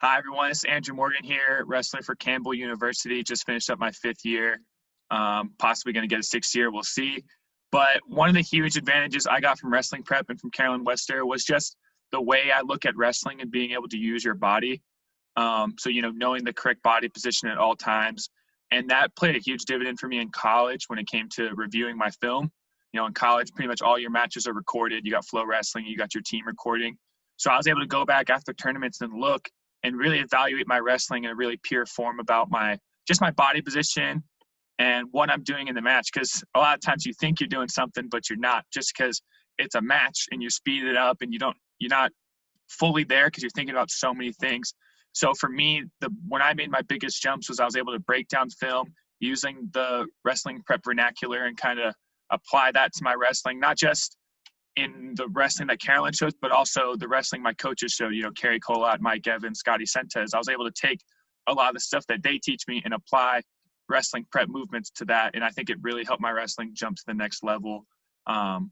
Hi, everyone. It's Andrew Morgan here, wrestling for Campbell University. Just finished up my 5th year. Possibly going to get a 6th year. We'll see. But one of the huge advantages I got from wrestling prep and from Carolyn Wester was just the way I look at wrestling and being able to use your body. Knowing the correct body position at all times. And that played a huge dividend for me in college when it came to reviewing my film. In college, pretty much all your matches are recorded. You got Flow Wrestling, you got your team recording. So I was able to go back after tournaments and look and really evaluate my wrestling in a really pure form about my body position and what I'm doing in the match. Because a lot of times you think you're doing something, but you're not, just because it's a match and you speed it up and you're not fully there because you're thinking about so many things. So for me, when I made my biggest jumps was I was able to break down film using the wrestling prep vernacular and kind of apply that to my wrestling, not just in the wrestling that Carolyn shows, but also the wrestling my coaches showed, Kerry Colott, Mike Evans, Scotty Sentes. I was able to take a lot of the stuff that they teach me and apply wrestling prep movements to that. And I think it really helped my wrestling jump to the next level. And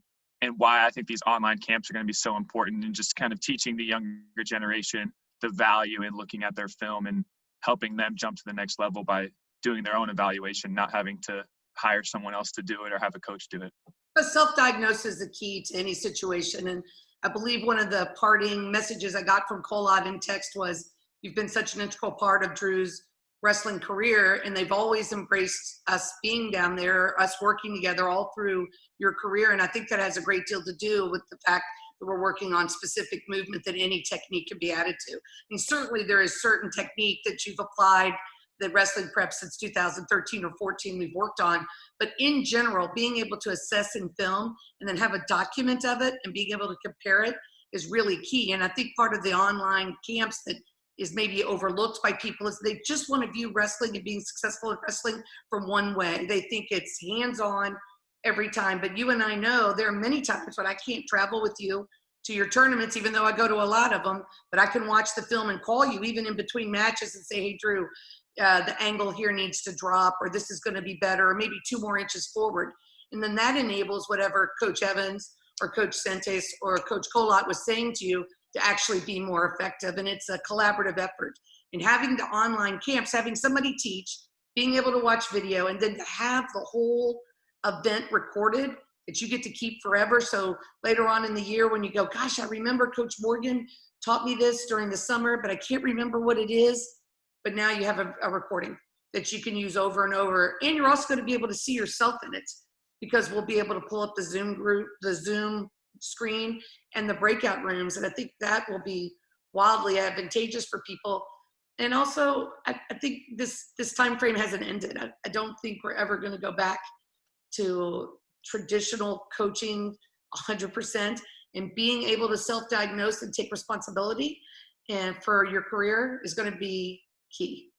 why I think these online camps are going to be so important and just kind of teaching the younger generation the value in looking at their film and helping them jump to the next level by doing their own evaluation, not having to hire someone else to do it or have a coach do it. But self-diagnosis is the key to any situation. And I believe one of the parting messages I got from Colott in text was, you've been such an integral part of Drew's wrestling career, and they've always embraced us being down there, us working together all through your career. And I think that has a great deal to do with the fact that we're working on specific movement that any technique can be added to. And certainly there is certain technique that you've applied the wrestling prep since 2013 or 14 we've worked on. But in general, being able to assess in film and then have a document of it and being able to compare it is really key. And I think part of the online camps that is maybe overlooked by people is they just want to view wrestling and being successful at wrestling from one way. They think it's hands-on every time. But you and I know there are many times when I can't travel with you to your tournaments, even though I go to a lot of them, but I can watch the film and call you even in between matches and say, hey, Drew, the angle here needs to drop, or this is going to be better, or maybe 2 more inches forward. And then that enables whatever Coach Evans or Coach Sentes or Coach Colott was saying to you to actually be more effective. And it's a collaborative effort. And having the online camps, having somebody teach, being able to watch video, and then to have the whole event recorded that you get to keep forever. So later on in the year when you go, gosh, I remember Coach Morgan taught me this during the summer, but I can't remember what it is. But now you have a recording that you can use over and over. And you're also going to be able to see yourself in it, because we'll be able to pull up the Zoom group, the Zoom screen, and the breakout rooms. And I think that will be wildly advantageous for people. And also, I think this time frame hasn't ended. I don't think we're ever going to go back to traditional coaching 100%. And being able to self-diagnose and take responsibility and for your career is going to be key.